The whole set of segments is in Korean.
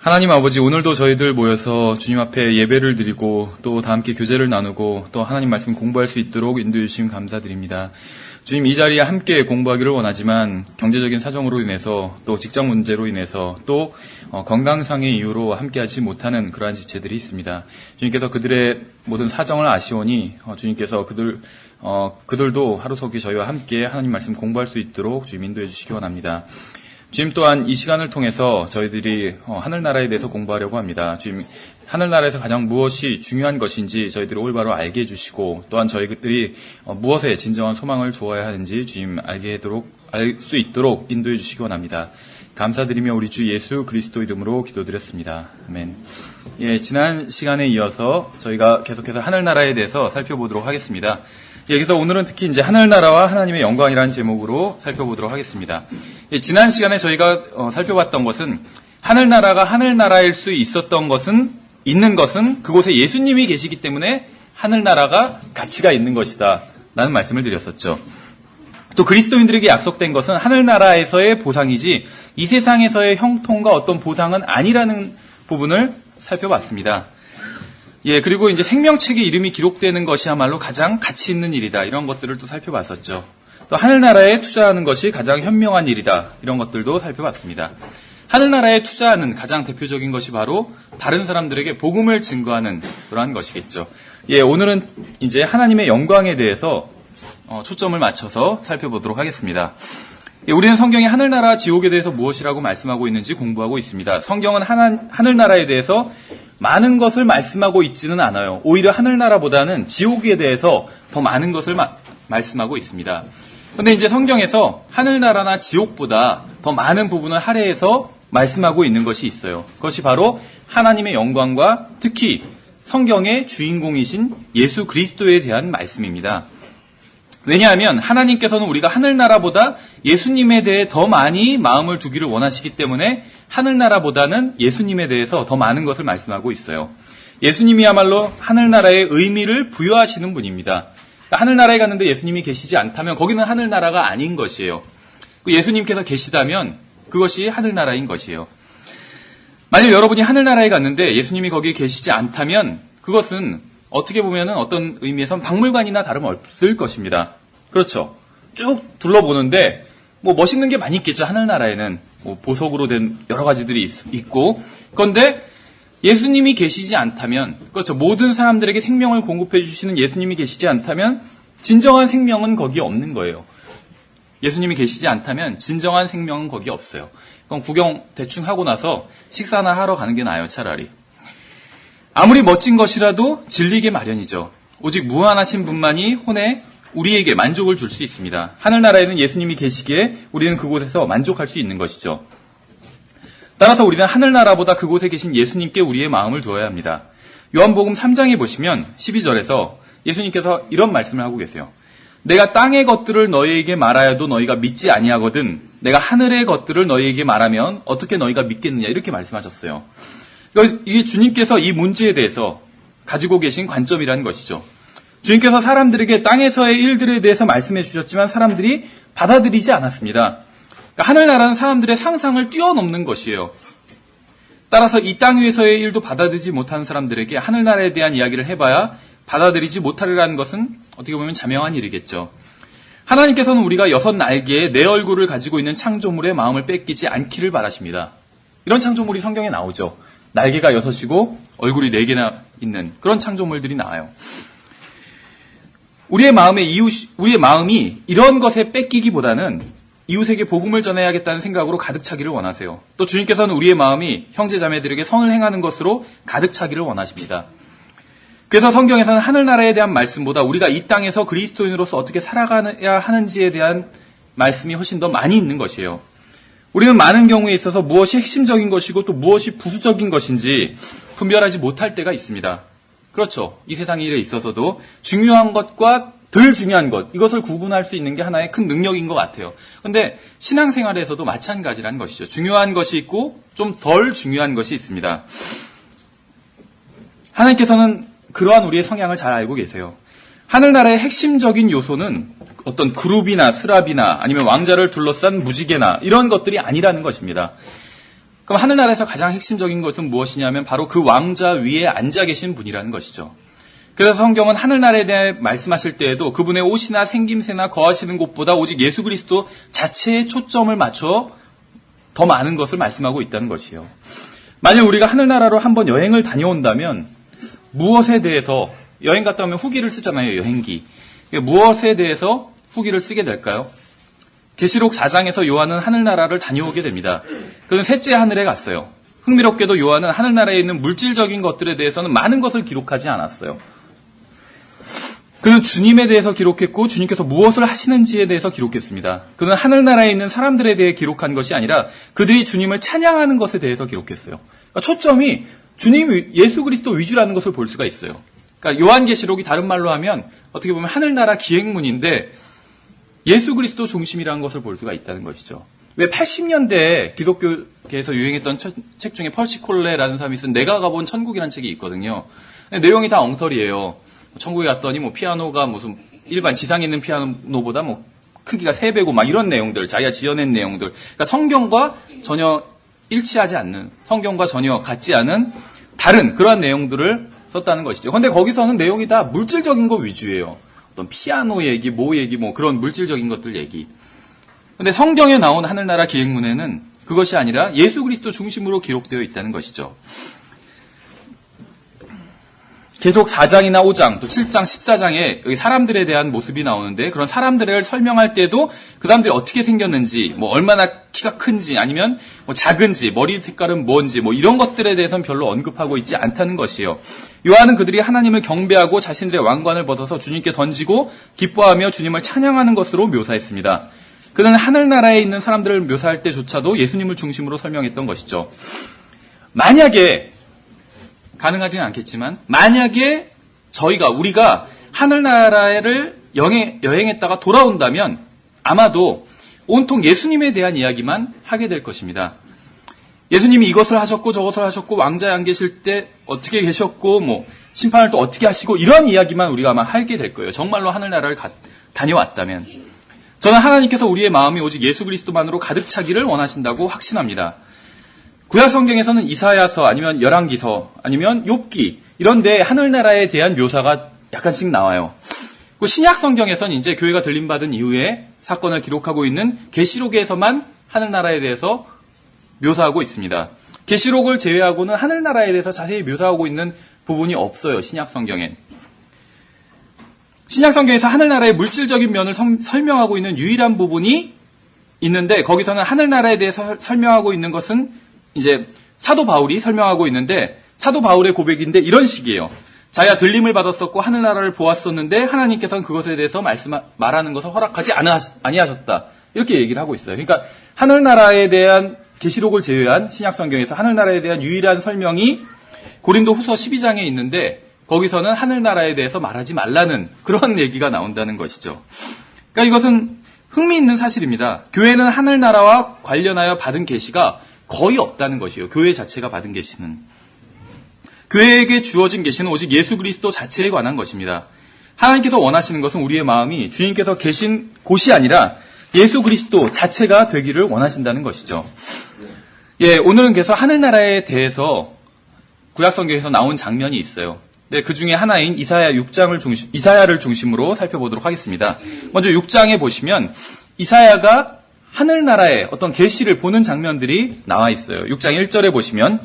하나님 아버지, 오늘도 저희들 모여서 주님 앞에 예배를 드리고 또 다 함께 교제를 나누고 또 하나님 말씀 공부할 수 있도록 인도해 주심 감사드립니다. 주님, 이 자리에 함께 공부하기를 원하지만 경제적인 사정으로 인해서 또 직장 문제로 인해서 또 건강상의 이유로 함께하지 못하는 그러한 지체들이 있습니다. 주님께서 그들의 모든 사정을 아시오니 주님께서 그들도 하루속히 저희와 함께 하나님 말씀 공부할 수 있도록 주님 인도해 주시기 원합니다. 주님 또한 이 시간을 통해서 저희들이 하늘나라에 대해서 공부하려고 합니다. 주님, 하늘나라에서 가장 무엇이 중요한 것인지 저희들이 올바로 알게 해주시고 또한 저희들이 무엇에 진정한 소망을 두어야 하는지 주님 알 수 있도록 인도해 주시기 원합니다. 감사드리며 우리 주 예수 그리스도 이름으로 기도드렸습니다. 아멘. 예, 지난 시간에 이어서 저희가 계속해서 하늘나라에 대해서 살펴보도록 하겠습니다. 그래서 오늘은 특히 이제 하늘나라와 하나님의 영광이라는 제목으로 살펴보도록 하겠습니다. 예, 지난 시간에 저희가 살펴봤던 것은 하늘나라가 하늘나라일 수 있는 것은 그곳에 예수님이 계시기 때문에 하늘나라가 가치가 있는 것이다 라는 말씀을 드렸었죠. 또 그리스도인들에게 약속된 것은 하늘나라에서의 보상이지 이 세상에서의 형통과 어떤 보상은 아니라는 부분을 살펴봤습니다. 예, 그리고 이제 생명책에 이름이 기록되는 것이야말로 가장 가치 있는 일이다. 이런 것들을 또 살펴봤었죠. 또 하늘나라에 투자하는 것이 가장 현명한 일이다. 이런 것들도 살펴봤습니다. 하늘나라에 투자하는 가장 대표적인 것이 바로 다른 사람들에게 복음을 증거하는 그러한 것이겠죠. 예, 오늘은 이제 하나님의 영광에 대해서 초점을 맞춰서 살펴보도록 하겠습니다. 예, 우리는 성경에 하늘나라, 지옥에 대해서 무엇이라고 말씀하고 있는지 공부하고 있습니다. 성경은 하늘나라에 대해서 많은 것을 말씀하고 있지는 않아요. 오히려 하늘나라보다는 지옥에 대해서 더 많은 것을 말씀하고 있습니다. 그런데 이제 성경에서 하늘나라나 지옥보다 더 많은 부분을 할애해서 말씀하고 있는 것이 있어요. 그것이 바로 하나님의 영광과 특히 성경의 주인공이신 예수 그리스도에 대한 말씀입니다. 왜냐하면 하나님께서는 우리가 하늘나라보다 예수님에 대해 더 많이 마음을 두기를 원하시기 때문에 하늘나라보다는 예수님에 대해서 더 많은 것을 말씀하고 있어요. 예수님이야말로 하늘나라의 의미를 부여하시는 분입니다. 그러니까 하늘나라에 갔는데 예수님이 계시지 않다면 거기는 하늘나라가 아닌 것이에요. 예수님께서 계시다면 그것이 하늘나라인 것이에요. 만약 여러분이 하늘나라에 갔는데 예수님이 거기 계시지 않다면 그것은 어떻게 보면 어떤 의미에선 박물관이나 다름없을 것입니다. 그렇죠. 쭉 둘러보는데 뭐 멋있는 게 많이 있겠죠. 하늘나라에는 뭐 보석으로 된 여러 가지들이 있고, 그런데 예수님이 계시지 않다면, 그렇죠. 모든 사람들에게 생명을 공급해 주시는 예수님이 계시지 않다면 진정한 생명은 거기에 없는 거예요. 예수님이 계시지 않다면 진정한 생명은 거기에 없어요. 그럼 구경 대충 하고 나서 식사나 하러 가는 게 나아요, 차라리. 아무리 멋진 것이라도 질리게 마련이죠. 오직 무한하신 분만이 혼에 우리에게 만족을 줄 수 있습니다. 하늘나라에는 예수님이 계시기에 우리는 그곳에서 만족할 수 있는 것이죠. 따라서 우리는 하늘나라보다 그곳에 계신 예수님께 우리의 마음을 두어야 합니다. 요한복음 3장에 보시면 12절에서 예수님께서 이런 말씀을 하고 계세요. 내가 땅의 것들을 너희에게 말하여도 너희가 믿지 아니하거든 내가 하늘의 것들을 너희에게 말하면 어떻게 너희가 믿겠느냐 이렇게 말씀하셨어요. 이게 주님께서 이 문제에 대해서 가지고 계신 관점이라는 것이죠. 주님께서 사람들에게 땅에서의 일들에 대해서 말씀해 주셨지만 사람들이 받아들이지 않았습니다. 그러니까 하늘나라는 사람들의 상상을 뛰어넘는 것이에요. 따라서 이 땅 위에서의 일도 받아들이지 못하는 사람들에게 하늘나라에 대한 이야기를 해봐야 받아들이지 못하리라는 것은 어떻게 보면 자명한 일이겠죠. 하나님께서는 우리가 6 날개에 내 얼굴을 가지고 있는 창조물의 마음을 뺏기지 않기를 바라십니다. 이런 창조물이 성경에 나오죠. 날개가 6이고 얼굴이 4개나 있는 그런 창조물들이 나와요. 우리의 마음이 이런 것에 뺏기기보다는 이웃에게 복음을 전해야겠다는 생각으로 가득 차기를 원하세요. 또 주님께서는 우리의 마음이 형제 자매들에게 선을 행하는 것으로 가득 차기를 원하십니다. 그래서 성경에서는 하늘나라에 대한 말씀보다 우리가 이 땅에서 그리스도인으로서 어떻게 살아가야 하는지에 대한 말씀이 훨씬 더 많이 있는 것이에요. 우리는 많은 경우에 있어서 무엇이 핵심적인 것이고 또 무엇이 부수적인 것인지 분별하지 못할 때가 있습니다. 그렇죠. 이 세상의 일에 있어서도 중요한 것과 덜 중요한 것, 이것을 구분할 수 있는 게 하나의 큰 능력인 것 같아요. 그런데 신앙생활에서도 마찬가지라는 것이죠. 중요한 것이 있고 좀 덜 중요한 것이 있습니다. 하나님께서는 그러한 우리의 성향을 잘 알고 계세요. 하늘나라의 핵심적인 요소는 어떤 그룹이나 스랍이나 아니면 왕자를 둘러싼 무지개나 이런 것들이 아니라는 것입니다. 그럼 하늘나라에서 가장 핵심적인 것은 무엇이냐면 바로 그 왕자 위에 앉아 계신 분이라는 것이죠. 그래서 성경은 하늘나라에 대해 말씀하실 때에도 그분의 옷이나 생김새나 거하시는 곳보다 오직 예수 그리스도 자체에 초점을 맞춰 더 많은 것을 말씀하고 있다는 것이에요. 만약 우리가 하늘나라로 한번 여행을 다녀온다면 무엇에 대해서 여행 갔다 오면 후기를 쓰잖아요. 여행기. 무엇에 대해서 후기를 쓰게 될까요? 계시록 4장에서 요한은 하늘나라를 다녀오게 됩니다. 그는 셋째 하늘에 갔어요. 흥미롭게도 요한은 하늘나라에 있는 물질적인 것들에 대해서는 많은 것을 기록하지 않았어요. 그는 주님에 대해서 기록했고 주님께서 무엇을 하시는지에 대해서 기록했습니다. 그는 하늘나라에 있는 사람들에 대해 기록한 것이 아니라 그들이 주님을 찬양하는 것에 대해서 기록했어요. 그러니까 초점이 주님 예수 그리스도 위주라는 것을 볼 수가 있어요. 그러니까 요한계시록이 다른 말로 하면 어떻게 보면 하늘나라 기행문인데 예수 그리스도 중심이라는 것을 볼 수가 있다는 것이죠. 왜 80년대에 기독교계에서 유행했던 책 중에 펄시 콜레라는 사람이 쓴 내가 가본 천국이라는 책이 있거든요. 내용이 다 엉터리예요. 천국에 갔더니 피아노가 무슨 일반 지상에 있는 피아노보다 크기가 3배고 막 이런 내용들, 자기가 지어낸 내용들. 그러니까 성경과 전혀 일치하지 않는, 성경과 전혀 같지 않은 다른 그러한 내용들을 썼다는 것이죠. 그런데 거기서는 내용이 다 물질적인 거 위주예요. 어떤 피아노 얘기, 그런 물질적인 것들 얘기. 근데 성경에 나온 하늘나라 기행문에는 그것이 아니라 예수 그리스도 중심으로 기록되어 있다는 것이죠. 계속 4장이나 5장, 또 7장, 14장에 여기 사람들에 대한 모습이 나오는데 그런 사람들을 설명할 때도 그 사람들이 어떻게 생겼는지, 얼마나 키가 큰지, 아니면 작은지, 머리 색깔은 뭔지, 이런 것들에 대해서는 별로 언급하고 있지 않다는 것이에요. 요한은 그들이 하나님을 경배하고 자신들의 왕관을 벗어서 주님께 던지고 기뻐하며 주님을 찬양하는 것으로 묘사했습니다. 그는 하늘나라에 있는 사람들을 묘사할 때조차도 예수님을 중심으로 설명했던 것이죠. 만약에 가능하지는 않겠지만 만약에 우리가 하늘나라를 여행했다가 돌아온다면 아마도 온통 예수님에 대한 이야기만 하게 될 것입니다. 예수님이 이것을 하셨고 저것을 하셨고 왕자에 안 계실 때 어떻게 계셨고 심판을 또 어떻게 하시고 이런 이야기만 우리가 아마 하게 될 거예요. 정말로 하늘나라를 다녀왔다면. 저는 하나님께서 우리의 마음이 오직 예수 그리스도만으로 가득 차기를 원하신다고 확신합니다. 구약 성경에서는 이사야서 아니면 열왕기서 아니면 욥기 이런데 하늘나라에 대한 묘사가 약간씩 나와요. 그 신약 성경에서는 이제 교회가 들림받은 이후에 사건을 기록하고 있는 계시록에서만 하늘나라에 대해서 묘사하고 있습니다. 계시록을 제외하고는 하늘나라에 대해서 자세히 묘사하고 있는 부분이 없어요. 신약 성경엔. 신약 성경에서 하늘나라의 물질적인 면을 설명하고 있는 유일한 부분이 있는데 거기서는 하늘나라에 대해서 설명하고 있는 것은 이제 사도 바울이 설명하고 있는데 사도 바울의 고백인데 이런 식이에요. 자기가 들림을 받았었고 하늘나라를 보았었는데 하나님께서는 그것에 대해서 말하는 것을 허락하지 아니하셨다. 이렇게 얘기를 하고 있어요. 그러니까 하늘나라에 대한 계시록을 제외한 신약 성경에서 하늘나라에 대한 유일한 설명이 고린도 후서 12장에 있는데 거기서는 하늘나라에 대해서 말하지 말라는 그런 얘기가 나온다는 것이죠. 그러니까 이것은 흥미있는 사실입니다. 교회는 하늘나라와 관련하여 받은 계시가 거의 없다는 것이에요. 교회 자체가 받은 계시는. 교회에게 주어진 계시는 오직 예수 그리스도 자체에 관한 것입니다. 하나님께서 원하시는 것은 우리의 마음이 주님께서 계신 곳이 아니라 예수 그리스도 자체가 되기를 원하신다는 것이죠. 오늘은 그래서 하늘나라에 대해서 구약성경에서 나온 장면이 있어요. 그 중에 하나인 이사야를 중심으로 살펴보도록 하겠습니다. 먼저 6장에 보시면 이사야가 하늘나라의 어떤 계시를 보는 장면들이 나와 있어요. 6장 1절에 보시면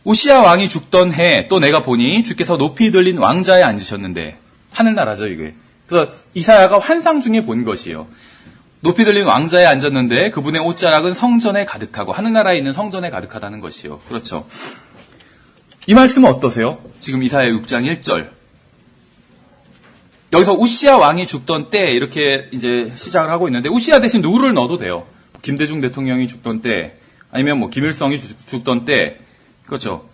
우시야 왕이 죽던 해 또 내가 보니 주께서 높이 들린 왕자에 앉으셨는데 하늘나라죠 이게. 그래서 이사야가 환상 중에 본 것이에요. 높이 들린 왕자에 앉았는데 그분의 옷자락은 성전에 가득하고 하늘나라에 있는 성전에 가득하다는 것이요. 그렇죠. 이 말씀은 어떠세요? 지금 이사야 6장 1절. 여기서 우시야 왕이 죽던 때 이렇게 이제 시작을 하고 있는데 우시야 대신 누구를 넣어도 돼요. 김대중 대통령이 죽던 때 아니면 김일성이 죽던 때 그렇죠.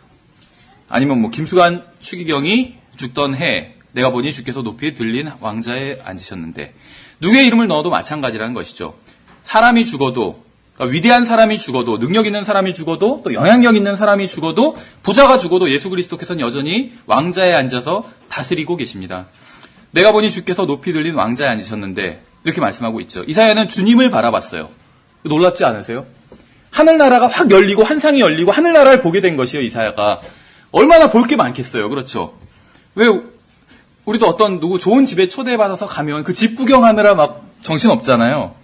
아니면 김수관 추기경이 죽던 해 내가 보니 주께서 높이 들린 왕자에 앉으셨는데 누구의 이름을 넣어도 마찬가지라는 것이죠. 사람이 죽어도 그러니까 위대한 사람이 죽어도 능력 있는 사람이 죽어도 또 영향력 있는 사람이 죽어도 부자가 죽어도 예수 그리스도께서는 여전히 왕자에 앉아서 다스리고 계십니다. 내가 보니 주께서 높이 들린 왕자에 앉으셨는데 이렇게 말씀하고 있죠. 이사야는 주님을 바라봤어요. 놀랍지 않으세요? 하늘나라가 확 열리고 환상이 열리고 하늘나라를 보게 된 것이요. 이사야가 얼마나 볼 게 많겠어요. 그렇죠? 왜 우리도 어떤 누구 좋은 집에 초대받아서 가면 그 집 구경하느라 막 정신 없잖아요.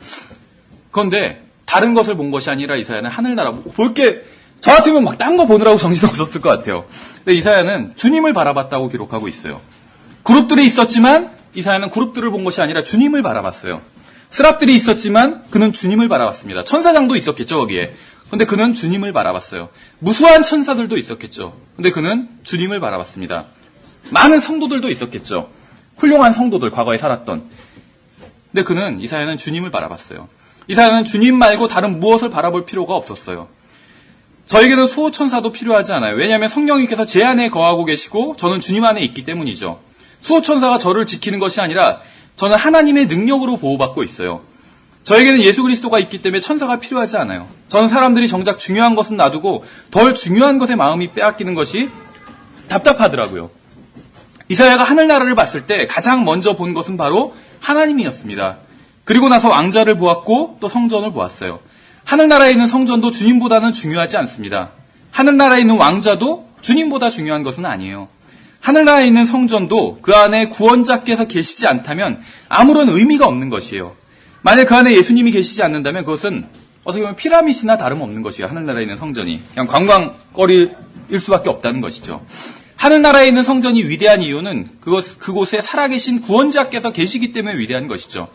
그런데 다른 것을 본 것이 아니라 이사야는 하늘나라 볼 게 저 같으면 막 딴 거 보느라고 정신 없었을 것 같아요. 근데 이사야는 주님을 바라봤다고 기록하고 있어요. 그룹들이 있었지만 이사야는 그룹들을 본 것이 아니라 주님을 바라봤어요. 스랍들이 있었지만 그는 주님을 바라봤습니다. 천사장도 있었겠죠, 거기에. 근데 그는 주님을 바라봤어요. 무수한 천사들도 있었겠죠. 근데 그는 주님을 바라봤습니다. 많은 성도들도 있었겠죠. 훌륭한 성도들, 과거에 살았던. 근데 이사야는 주님을 바라봤어요. 이사야는 주님 말고 다른 무엇을 바라볼 필요가 없었어요. 저에게는 수호천사도 필요하지 않아요. 왜냐하면 성령님께서 제 안에 거하고 계시고 저는 주님 안에 있기 때문이죠. 수호천사가 저를 지키는 것이 아니라 저는 하나님의 능력으로 보호받고 있어요. 저에게는 예수 그리스도가 있기 때문에 천사가 필요하지 않아요. 저는 사람들이 정작 중요한 것은 놔두고 덜 중요한 것에 마음이 빼앗기는 것이 답답하더라고요. 이사야가 하늘나라를 봤을 때 가장 먼저 본 것은 바로 하나님이었습니다. 그리고 나서 왕자를 보았고 또 성전을 보았어요. 하늘나라에 있는 성전도 주님보다는 중요하지 않습니다. 하늘나라에 있는 왕자도 주님보다 중요한 것은 아니에요. 하늘나라에 있는 성전도 그 안에 구원자께서 계시지 않다면 아무런 의미가 없는 것이에요. 만약 그 안에 예수님이 계시지 않는다면 그것은 어떻게 보면 피라미드나 다름없는 것이에요. 하늘나라에 있는 성전이. 그냥 관광거리일 수밖에 없다는 것이죠. 하늘나라에 있는 성전이 위대한 이유는 그곳에 살아계신 구원자께서 계시기 때문에 위대한 것이죠.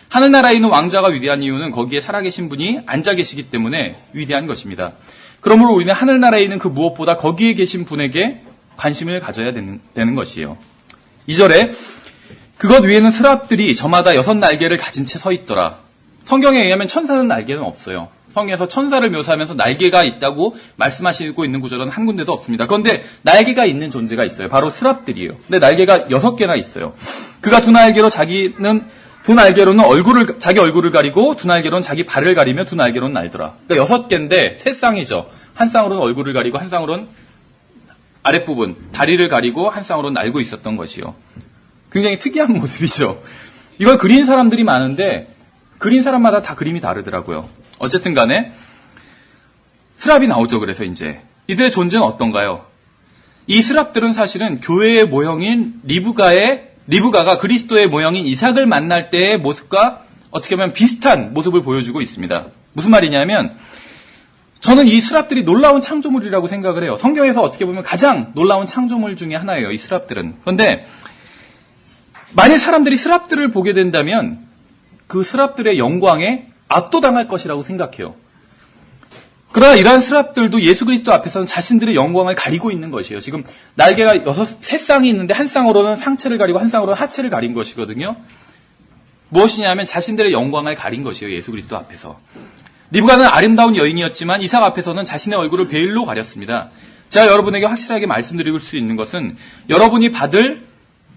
하늘나라에 있는 왕자가 위대한 이유는 거기에 살아계신 분이 앉아 계시기 때문에 위대한 것입니다. 그러므로 우리는 하늘나라에 있는 그 무엇보다 거기에 계신 분에게 관심을 가져야 되는 것이에요. 2절에 그것 위에는 스랍들이 저마다 6날개를 가진 채 서 있더라. 성경에 의하면 천사는 날개는 없어요. 성경에서 천사를 묘사하면서 날개가 있다고 말씀하시고 있는 구절은 한 군데도 없습니다. 그런데 날개가 있는 존재가 있어요. 바로 스랍들이에요. 근데 날개가 6개나 있어요. 그가 두 날개로 두 날개로는 자기 얼굴을 가리고 두 날개로는 자기 발을 가리며 두 날개로는 날더라. 그러니까 6개인데 세 쌍이죠. 한 쌍으로는 얼굴을 가리고 한 쌍으로는 아랫부분, 다리를 가리고 한 쌍으로는 날고 있었던 것이요. 굉장히 특이한 모습이죠. 이걸 그린 사람들이 많은데 그린 사람마다 다 그림이 다르더라고요. 어쨌든 간에 스랍이 나오죠. 그래서 이제 이들의 존재는 어떤가요? 이 스랍들은 사실은 교회의 모형인 리브가가 그리스도의 모형인 이삭을 만날 때의 모습과 어떻게 보면 비슷한 모습을 보여주고 있습니다. 무슨 말이냐면 저는 이 스랍들이 놀라운 창조물이라고 생각을 해요. 성경에서 어떻게 보면 가장 놀라운 창조물 중에 하나예요. 이 스랍들은. 그런데 만일 사람들이 스랍들을 보게 된다면 그 스랍들의 영광에 압도당할 것이라고 생각해요. 그러나 이러한 스랍들도 예수 그리스도 앞에서는 자신들의 영광을 가리고 있는 것이에요. 지금 날개가 세 쌍이 있는데 한 쌍으로는 상체를 가리고 한 쌍으로는 하체를 가린 것이거든요. 무엇이냐면 자신들의 영광을 가린 것이에요. 예수 그리스도 앞에서. 리브가는 아름다운 여인이었지만 이삭 앞에서는 자신의 얼굴을 베일로 가렸습니다. 제가 여러분에게 확실하게 말씀드릴 수 있는 것은 여러분이 받을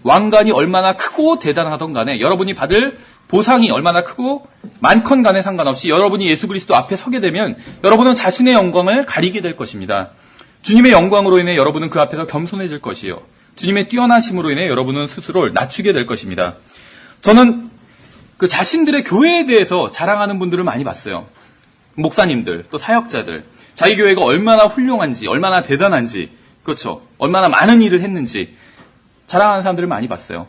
왕관이 얼마나 크고 대단하던 간에 여러분이 받을 보상이 얼마나 크고 많건 간에 상관없이 여러분이 예수 그리스도 앞에 서게 되면 여러분은 자신의 영광을 가리게 될 것입니다. 주님의 영광으로 인해 여러분은 그 앞에서 겸손해질 것이요. 주님의 뛰어나심으로 인해 여러분은 스스로를 낮추게 될 것입니다. 저는 그 자신들의 교회에 대해서 자랑하는 분들을 많이 봤어요. 목사님들, 또 사역자들, 자기 교회가 얼마나 훌륭한지, 얼마나 대단한지, 그렇죠. 얼마나 많은 일을 했는지 자랑하는 사람들을 많이 봤어요.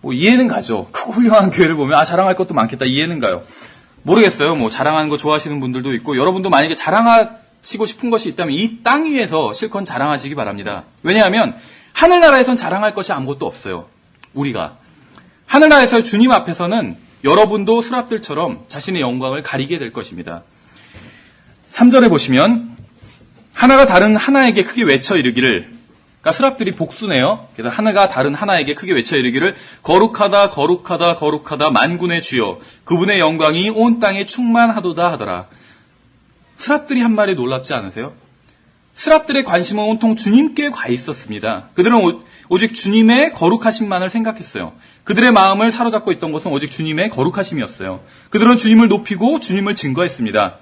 이해는 가죠. 크고 훌륭한 교회를 보면 자랑할 것도 많겠다. 이해는 가요. 모르겠어요. 자랑하는 거 좋아하시는 분들도 있고 여러분도 만약에 자랑하시고 싶은 것이 있다면 이 땅 위에서 실컷 자랑하시기 바랍니다. 왜냐하면 하늘나라에선 자랑할 것이 아무것도 없어요. 우리가. 하늘나라에서 주님 앞에서는 여러분도 스랍들처럼 자신의 영광을 가리게 될 것입니다. 3절에 보시면 하나가 다른 하나에게 크게 외쳐 이르기를, 그러니까 스랍들이 복수네요. 그래서 하나가 다른 하나에게 크게 외쳐 이르기를 거룩하다 거룩하다 거룩하다 만군의 주여 그분의 영광이 온 땅에 충만하도다 하더라. 스랍들이 한 말에 놀랍지 않으세요? 스랍들의 관심은 온통 주님께 가 있었습니다. 그들은 오직 주님의 거룩하심만을 생각했어요. 그들의 마음을 사로잡고 있던 것은 오직 주님의 거룩하심이었어요. 그들은 주님을 높이고 주님을 증거했습니다.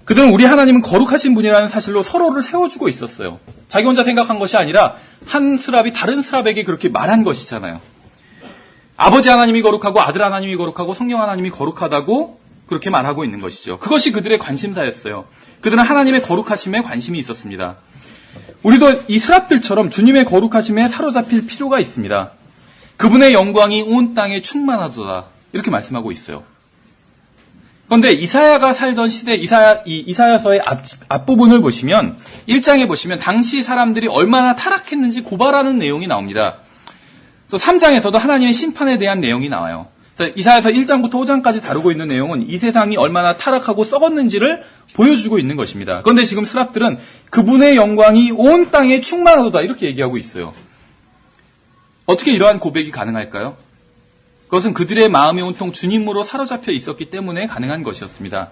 그들은 우리 하나님은 거룩하신 분이라는 사실로 서로를 세워주고 있었어요. 자기 혼자 생각한 것이 아니라 한 스랍이 다른 스랍에게 그렇게 말한 것이잖아요. 아버지 하나님이 거룩하고 아들 하나님이 거룩하고 성령 하나님이 거룩하다고 그렇게 말하고 있는 것이죠. 그것이 그들의 관심사였어요. 그들은 하나님의 거룩하심에 관심이 있었습니다. 우리도 이 스랍들처럼 주님의 거룩하심에 사로잡힐 필요가 있습니다. 그분의 영광이 온 땅에 충만하도다. 이렇게 말씀하고 있어요. 그런데 이사야가 살던 시대 이사야서의 앞부분을 보시면 1장에 보시면 당시 사람들이 얼마나 타락했는지 고발하는 내용이 나옵니다. 또 3장에서도 하나님의 심판에 대한 내용이 나와요. 이사야서 1장부터 5장까지 다루고 있는 내용은 이 세상이 얼마나 타락하고 썩었는지를 보여주고 있는 것입니다. 그런데 지금 스랍들은 그분의 영광이 온 땅에 충만하도다 이렇게 얘기하고 있어요. 어떻게 이러한 고백이 가능할까요? 그것은 그들의 마음이 온통 주님으로 사로잡혀 있었기 때문에 가능한 것이었습니다.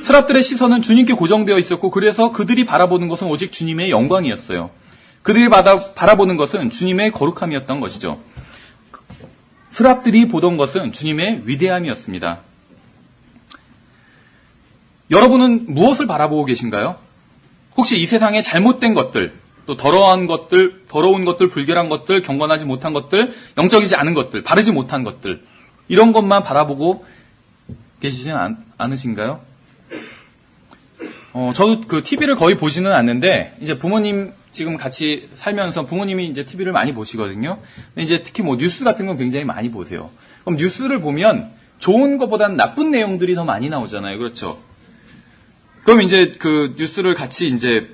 스랍들의 시선은 주님께 고정되어 있었고 그래서 그들이 바라보는 것은 오직 주님의 영광이었어요. 그들이 바라보는 것은 주님의 거룩함이었던 것이죠. 스랍들이 보던 것은 주님의 위대함이었습니다. 여러분은 무엇을 바라보고 계신가요? 혹시 이 세상의 잘못된 것들, 또 더러운 것들, 불결한 것들, 경건하지 못한 것들, 영적이지 않은 것들, 바르지 못한 것들, 이런 것만 바라보고 계시진 않으신가요? 저도 그 TV를 거의 보지는 않는데, 이제 부모님 지금 같이 살면서 부모님이 이제 TV를 많이 보시거든요. 근데 이제 특히 뭐 뉴스 같은 건 굉장히 많이 보세요. 그럼 뉴스를 보면 좋은 것보다는 나쁜 내용들이 더 많이 나오잖아요. 그렇죠? 그럼 이제 그 뉴스를 같이 이제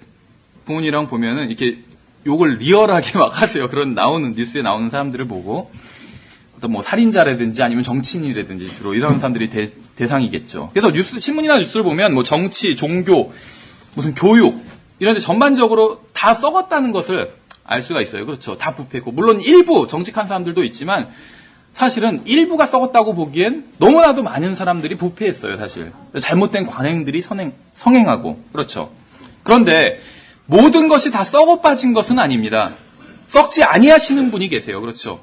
부모님이랑 보면은 이렇게 욕을 리얼하게 막 하세요. 그런 뉴스에 나오는 사람들을 보고. 어떤 뭐 살인자라든지 아니면 정치인이라든지 주로 이런 사람들이 대상이겠죠. 그래서 신문이나 뉴스를 보면 뭐 정치, 종교, 무슨 교육, 이런 데 전반적으로 다 썩었다는 것을 알 수가 있어요. 그렇죠. 다 부패했고. 물론 일부 정직한 사람들도 있지만 사실은 일부가 썩었다고 보기엔 너무나도 많은 사람들이 부패했어요. 사실. 잘못된 관행들이 성행하고. 그렇죠. 그런데 모든 것이 다 썩어 빠진 것은 아닙니다. 썩지 아니하시는 분이 계세요. 그렇죠.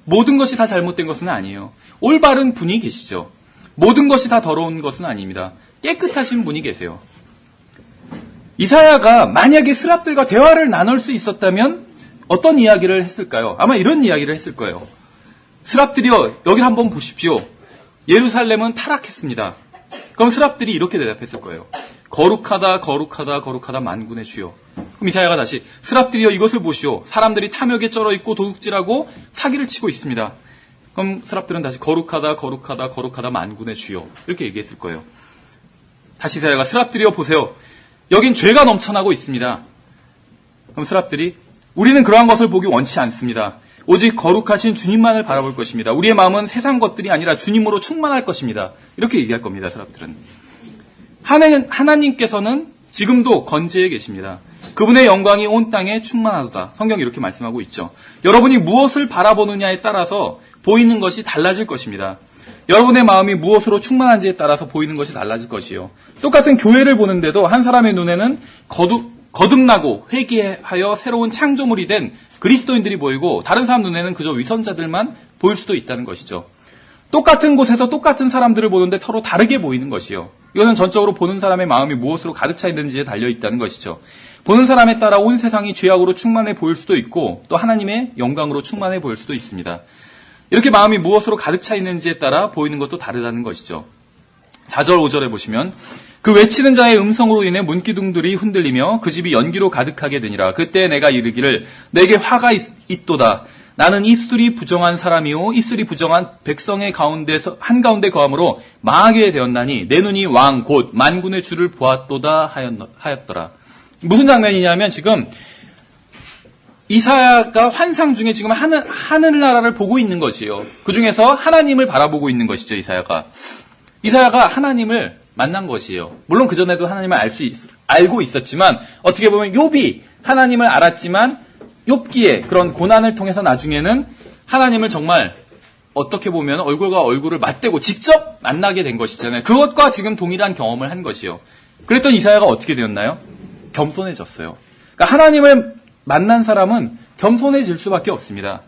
모든 것이 다 잘못된 것은 아니에요. 올바른 분이 계시죠. 모든 것이 다 더러운 것은 아닙니다. 깨끗하신 분이 계세요. 이사야가 만약에 스랍들과 대화를 나눌 수 있었다면 어떤 이야기를 했을까요? 아마 이런 이야기를 했을 거예요. 스랍들이여, 여기를 한번 보십시오. 예루살렘은 타락했습니다. 그럼 스랍들이 이렇게 대답했을 거예요. 거룩하다, 거룩하다, 거룩하다 만군의 주여. 그럼 이사야가 다시 스랍들이여 이것을 보시오. 사람들이 탐욕에 쩔어 있고 도둑질하고 사기를 치고 있습니다. 그럼 스랍들은 다시 거룩하다, 거룩하다, 거룩하다 만군의 주여. 이렇게 얘기했을 거예요. 다시 이사야가 스랍들이여 보세요. 여긴 죄가 넘쳐나고 있습니다. 그럼 스랍들이 우리는 그러한 것을 보기 원치 않습니다. 오직 거룩하신 주님만을 바라볼 것입니다. 우리의 마음은 세상 것들이 아니라 주님으로 충만할 것입니다. 이렇게 얘기할 겁니다. 스랍들은. 하나님께서는 지금도 건재해 계십니다. 그분의 영광이 온 땅에 충만하도다. 성경이 이렇게 말씀하고 있죠. 여러분이 무엇을 바라보느냐에 따라서 보이는 것이 달라질 것입니다. 여러분의 마음이 무엇으로 충만한지에 따라서 보이는 것이 달라질 것이요. 똑같은 교회를 보는데도 한 사람의 눈에는 거듭나고 회개하여 새로운 창조물이 된 그리스도인들이 보이고 다른 사람 눈에는 그저 위선자들만 보일 수도 있다는 것이죠. 똑같은 곳에서 똑같은 사람들을 보는데 서로 다르게 보이는 것이요. 이것은 전적으로 보는 사람의 마음이 무엇으로 가득 차 있는지에 달려 있다는 것이죠. 보는 사람에 따라 온 세상이 죄악으로 충만해 보일 수도 있고 또 하나님의 영광으로 충만해 보일 수도 있습니다. 이렇게 마음이 무엇으로 가득 차 있는지에 따라 보이는 것도 다르다는 것이죠. 4절, 5절에 보시면 그 외치는 자의 음성으로 인해 문기둥들이 흔들리며 그 집이 연기로 가득하게 되니라. 그때 내가 이르기를 내게 화가 있도다. 나는 이슬이 부정한 사람이요 이슬이 부정한 백성의 가운데서 한가운데 거함으로 망하게 되었나니 내 눈이 왕 곧 만군의 주를 보았도다 하였더라. 무슨 장면이냐면 지금 이사야가 환상 중에 지금 하늘나라를 보고 있는 것이에요. 그 중에서 하나님을 바라보고 있는 것이죠. 이사야가 하나님을 만난 것이에요. 물론 그전에도 하나님을 알고 있었지만 어떻게 보면 욥이 하나님을 알았지만 욥기의 그런 고난을 통해서 나중에는 하나님을 정말 어떻게 보면 얼굴과 얼굴을 맞대고 직접 만나게 된 것이잖아요. 그것과 지금 동일한 경험을 한 것이요. 그랬던 이사야가 어떻게 되었나요? 겸손해졌어요. 그러니까 하나님을 만난 사람은 겸손해질 수밖에 없습니다.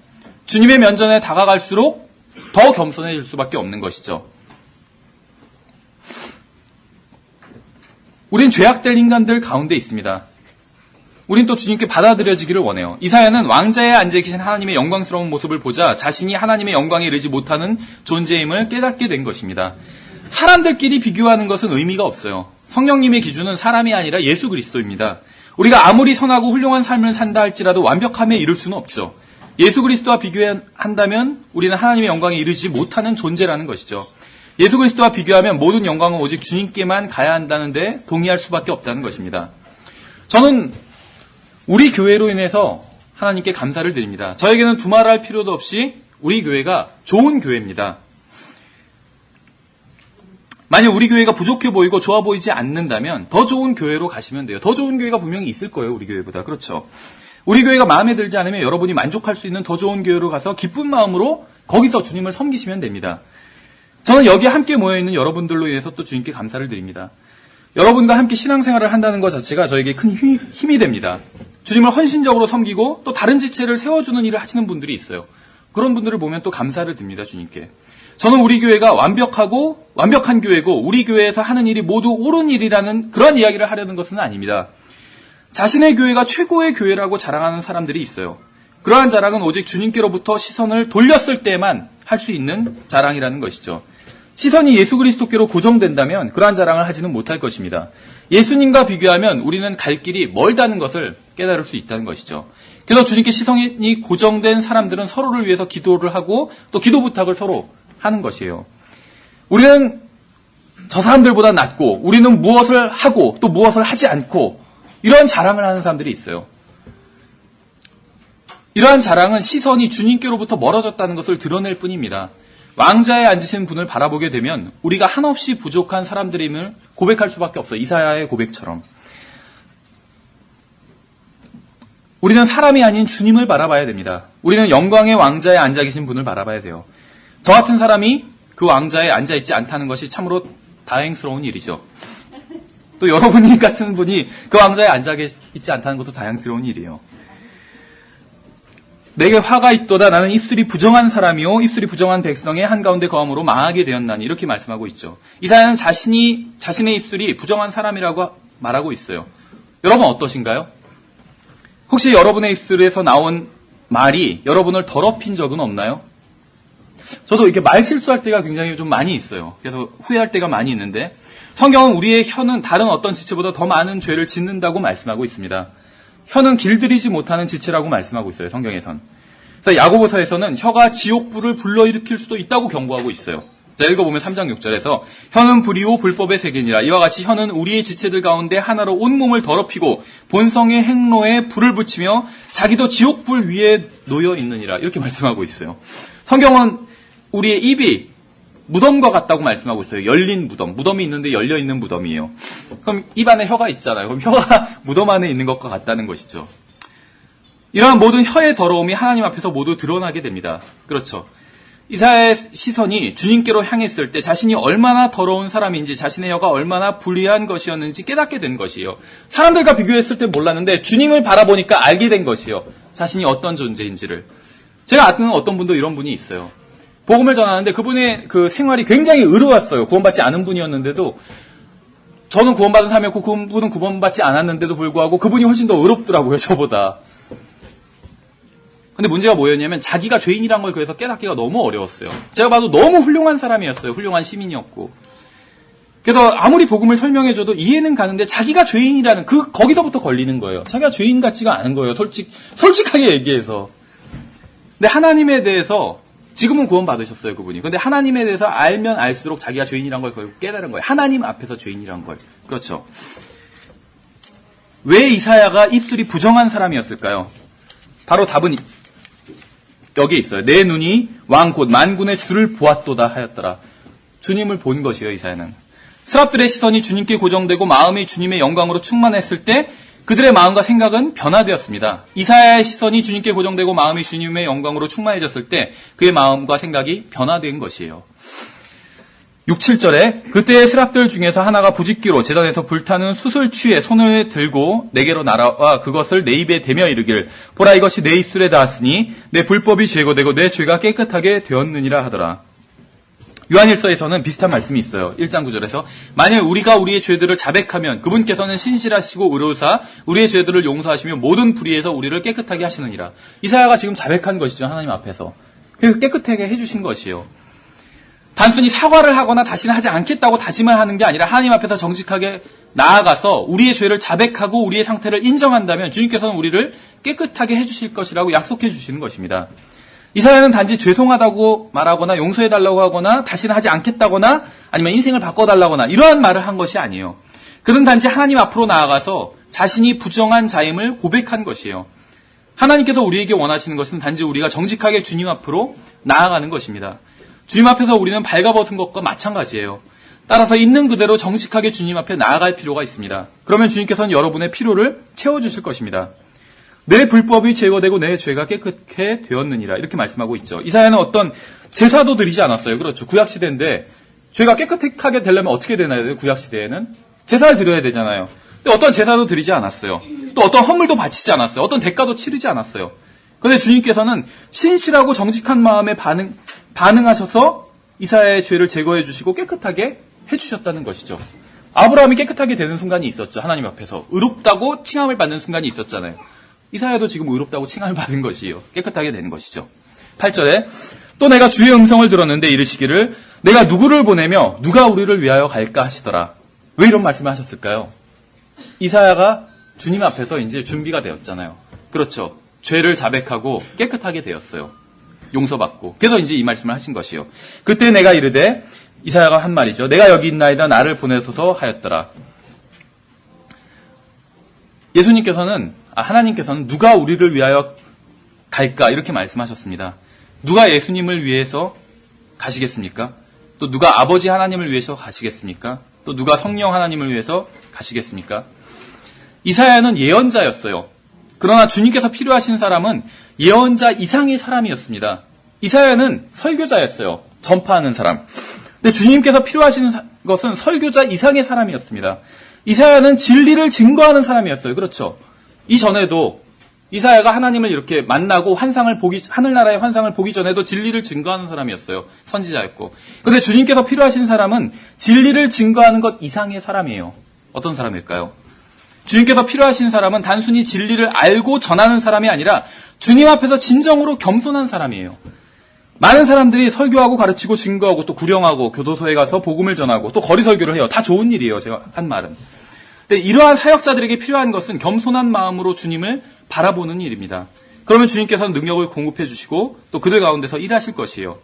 주님의 면전에 다가갈수록 더 겸손해질 수밖에 없는 것이죠. 우린 죄악될 인간들 가운데 있습니다. 우린 또 주님께 받아들여지기를 원해요. 이사야는 왕자에 앉아 계신 하나님의 영광스러운 모습을 보자 자신이 하나님의 영광에 이르지 못하는 존재임을 깨닫게 된 것입니다. 사람들끼리 비교하는 것은 의미가 없어요. 성령님의 기준은 사람이 아니라 예수 그리스도입니다. 우리가 아무리 선하고 훌륭한 삶을 산다 할지라도 완벽함에 이를 수는 없죠. 예수 그리스도와 비교한다면 우리는 하나님의 영광에 이르지 못하는 존재라는 것이죠. 예수 그리스도와 비교하면 모든 영광은 오직 주님께만 가야 한다는데 동의할 수밖에 없다는 것입니다. 저는 우리 교회로 인해서 하나님께 감사를 드립니다. 저에게는 두말할 필요도 없이 우리 교회가 좋은 교회입니다. 만약 우리 교회가 부족해 보이고 좋아 보이지 않는다면 더 좋은 교회로 가시면 돼요. 더 좋은 교회가 분명히 있을 거예요. 우리 교회보다. 그렇죠. 우리 교회가 마음에 들지 않으면 여러분이 만족할 수 있는 더 좋은 교회로 가서 기쁜 마음으로 거기서 주님을 섬기시면 됩니다. 저는 여기에 함께 모여있는 여러분들로 인해서 또 주님께 감사를 드립니다. 여러분과 함께 신앙생활을 한다는 것 자체가 저에게 큰 힘이 됩니다. 주님을 헌신적으로 섬기고 또 다른 지체를 세워주는 일을 하시는 분들이 있어요. 그런 분들을 보면 또 감사를 드립니다. 주님께. 저는 우리 교회가 완벽한 교회고 우리 교회에서 하는 일이 모두 옳은 일이라는 그런 이야기를 하려는 것은 아닙니다. 자신의 교회가 최고의 교회라고 자랑하는 사람들이 있어요. 그러한 자랑은 오직 주님께로부터 시선을 돌렸을 때만 할 수 있는 자랑이라는 것이죠. 시선이 예수 그리스도께로 고정된다면 그러한 자랑을 하지는 못할 것입니다. 예수님과 비교하면 우리는 갈 길이 멀다는 것을 깨달을 수 있다는 것이죠. 그래서 주님께 시선이 고정된 사람들은 서로를 위해서 기도를 하고 또 기도 부탁을 서로 하는 것이에요. 우리는 저 사람들보다 낫고 우리는 무엇을 하고 또 무엇을 하지 않고 이런 자랑을 하는 사람들이 있어요. 이러한 자랑은 시선이 주님께로부터 멀어졌다는 것을 드러낼 뿐입니다. 왕자에 앉으신 분을 바라보게 되면 우리가 한없이 부족한 사람들임을 고백할 수밖에 없어요. 이사야의 고백처럼. 우리는 사람이 아닌 주님을 바라봐야 됩니다. 우리는 영광의 왕자에 앉아 계신 분을 바라봐야 돼요. 저 같은 사람이 그 왕자에 앉아있지 않다는 것이 참으로 다행스러운 일이죠. 또 여러분 같은 분이 그 왕자에 앉아 있지 않다는 것도 다행스러운 일이에요. 내게 화가 있도다. 나는 입술이 부정한 사람이요 입술이 부정한 백성의 한가운데 거함으로 망하게 되었나니 이렇게 말씀하고 있죠. 이사야는 자신의 입술이 부정한 사람이라고 말하고 있어요. 여러분 어떠신가요? 혹시 여러분의 입술에서 나온 말이 여러분을 더럽힌 적은 없나요? 저도 이렇게 말 실수할 때가 굉장히 좀 많이 있어요. 그래서 후회할 때가 많이 있는데 성경은 우리의 혀는 다른 어떤 지체보다 더 많은 죄를 짓는다고 말씀하고 있습니다. 혀는 길들이지 못하는 지체라고 말씀하고 있어요. 성경에선. 그래서 야고보서에서는 혀가 지옥불을 불러일으킬 수도 있다고 경고하고 있어요. 자, 읽어보면 3장 6절에서 혀는 불이요 불법의 세계니라. 이와 같이 혀는 우리의 지체들 가운데 하나로 온몸을 더럽히고 본성의 행로에 불을 붙이며 자기도 지옥불 위에 놓여 있느니라. 이렇게 말씀하고 있어요. 성경은 우리의 입이 무덤과 같다고 말씀하고 있어요. 열린 무덤. 무덤이 있는데 열려있는 무덤이에요. 그럼 입 안에 혀가 있잖아요. 그럼 혀가 무덤 안에 있는 것과 같다는 것이죠. 이러한 모든 혀의 더러움이 하나님 앞에서 모두 드러나게 됩니다. 그렇죠. 이사야의 시선이 주님께로 향했을 때 자신이 얼마나 더러운 사람인지 자신의 혀가 얼마나 불의한 것이었는지 깨닫게 된 것이에요. 사람들과 비교했을 때 몰랐는데 주님을 바라보니까 알게 된 것이요. 자신이 어떤 존재인지를. 제가 아는 어떤 분도 이런 분이 있어요. 복음을 전하는데 그분의 그 생활이 굉장히 의로웠어요. 구원받지 않은 분이었는데도 저는 구원받은 사람이었고 그분은 구원받지 않았는데도 불구하고 그분이 훨씬 더 의롭더라고요. 저보다. 근데 문제가 뭐였냐면 자기가 죄인이란 걸 그래서 깨닫기가 너무 어려웠어요. 제가 봐도 너무 훌륭한 사람이었어요. 훌륭한 시민이었고. 그래서 아무리 복음을 설명해줘도 이해는 가는데 자기가 죄인이라는 거기서부터 걸리는 거예요. 자기가 죄인 같지가 않은 거예요. 솔직하게 얘기해서. 근데 하나님에 대해서 지금은 구원받으셨어요, 그분이. 근데 하나님에 대해서 알면 알수록 자기가 죄인이란 걸 결국 깨달은 거예요. 하나님 앞에서 죄인이란 걸. 그렇죠. 왜 이사야가 입술이 부정한 사람이었을까요? 바로 답은 여기에 있어요. 내 눈이 왕 곧 만군의 주를 보았도다 하였더라. 주님을 본 것이에요, 이사야는. 스랍들의 시선이 주님께 고정되고 마음이 주님의 영광으로 충만했을 때 그들의 마음과 생각은 변화되었습니다. 이사야의 시선이 주님께 고정되고 마음이 주님의 영광으로 충만해졌을 때 그의 마음과 생각이 변화된 것이에요. 6, 7절에 그때의 스랍들 중에서 하나가 부짓기로 제단에서 불타는 숯을 취해 손을 들고 내게로 날아와 그것을 내 입에 대며 이르기를 보라 이것이 내 입술에 닿았으니 내 불법이 제거되고 내 죄가 깨끗하게 되었느니라 하더라. 요한일서에서는 비슷한 말씀이 있어요. 1장 9절에서 만일 우리가 우리의 죄들을 자백하면 그분께서는 신실하시고 의로우사 우리의 죄들을 용서하시며 모든 불의에서 우리를 깨끗하게 하시느니라. 이사야가 지금 자백한 것이죠. 하나님 앞에서. 그래서 깨끗하게 해주신 것이에요. 단순히 사과를 하거나 다시는 하지 않겠다고 다짐을 하는 게 아니라 하나님 앞에서 정직하게 나아가서 우리의 죄를 자백하고 우리의 상태를 인정한다면 주님께서는 우리를 깨끗하게 해주실 것이라고 약속해 주시는 것입니다. 이사야는 단지 죄송하다고 말하거나 용서해달라고 하거나 다시는 하지 않겠다거나 아니면 인생을 바꿔달라거나 이러한 말을 한 것이 아니에요. 그는 단지 하나님 앞으로 나아가서 자신이 부정한 자임을 고백한 것이에요. 하나님께서 우리에게 원하시는 것은 단지 우리가 정직하게 주님 앞으로 나아가는 것입니다. 주님 앞에서 우리는 발가벗은 것과 마찬가지예요. 따라서 있는 그대로 정직하게 주님 앞에 나아갈 필요가 있습니다. 그러면 주님께서는 여러분의 필요를 채워주실 것입니다. 내 불법이 제거되고 내 죄가 깨끗해 되었느니라 이렇게 말씀하고 있죠. 이사야는 어떤 제사도 드리지 않았어요. 그렇죠. 구약시대인데 죄가 깨끗하게 되려면 어떻게 되나요? 구약시대에는 제사를 드려야 되잖아요. 근데 어떤 제사도 드리지 않았어요. 또 어떤 헌물도 바치지 않았어요. 어떤 대가도 치르지 않았어요. 그런데 주님께서는 신실하고 정직한 마음에 반응하셔서 이사야의 죄를 제거해 주시고 깨끗하게 해주셨다는 것이죠. 아브라함이 깨끗하게 되는 순간이 있었죠. 하나님 앞에서. 의롭다고 칭함을 받는 순간이 있었잖아요. 이사야도 지금 의롭다고 칭함을 받은 것이에요. 깨끗하게 되는 것이죠. 8절에 또 내가 주의 음성을 들었는데 이르시기를 내가 누구를 보내며 누가 우리를 위하여 갈까 하시더라. 왜 이런 말씀을 하셨을까요? 이사야가 주님 앞에서 이제 준비가 되었잖아요. 그렇죠. 죄를 자백하고 깨끗하게 되었어요. 용서받고. 그래서 이제 이 말씀을 하신 것이요. 그때 내가 이르되 이사야가 한 말이죠. 내가 여기 있나이다 나를 보내소서 하였더라. 하나님께서는 누가 우리를 위하여 갈까 이렇게 말씀하셨습니다. 누가 예수님을 위해서 가시겠습니까? 또 누가 아버지 하나님을 위해서 가시겠습니까? 또 누가 성령 하나님을 위해서 가시겠습니까? 이사야는 예언자였어요. 그러나 주님께서 필요하신 사람은 예언자 이상의 사람이었습니다. 이사야는 설교자였어요. 전파하는 사람. 근데 주님께서 필요하신 것은 설교자 이상의 사람이었습니다. 이사야는 진리를 증거하는 사람이었어요. 그렇죠. 이전에도 이사야가 하나님을 이렇게 만나고 하늘나라의 환상을 보기 전에도 진리를 증거하는 사람이었어요. 선지자였고. 그런데 주님께서 필요하신 사람은 진리를 증거하는 것 이상의 사람이에요. 어떤 사람일까요? 주님께서 필요하신 사람은 단순히 진리를 알고 전하는 사람이 아니라 주님 앞에서 진정으로 겸손한 사람이에요. 많은 사람들이 설교하고 가르치고 증거하고 또 구령하고 교도소에 가서 복음을 전하고 또 거리 설교를 해요. 다 좋은 일이에요. 제가 한 말은. 근데 이러한 사역자들에게 필요한 것은 겸손한 마음으로 주님을 바라보는 일입니다. 그러면 주님께서는 능력을 공급해 주시고 또 그들 가운데서 일하실 것이에요.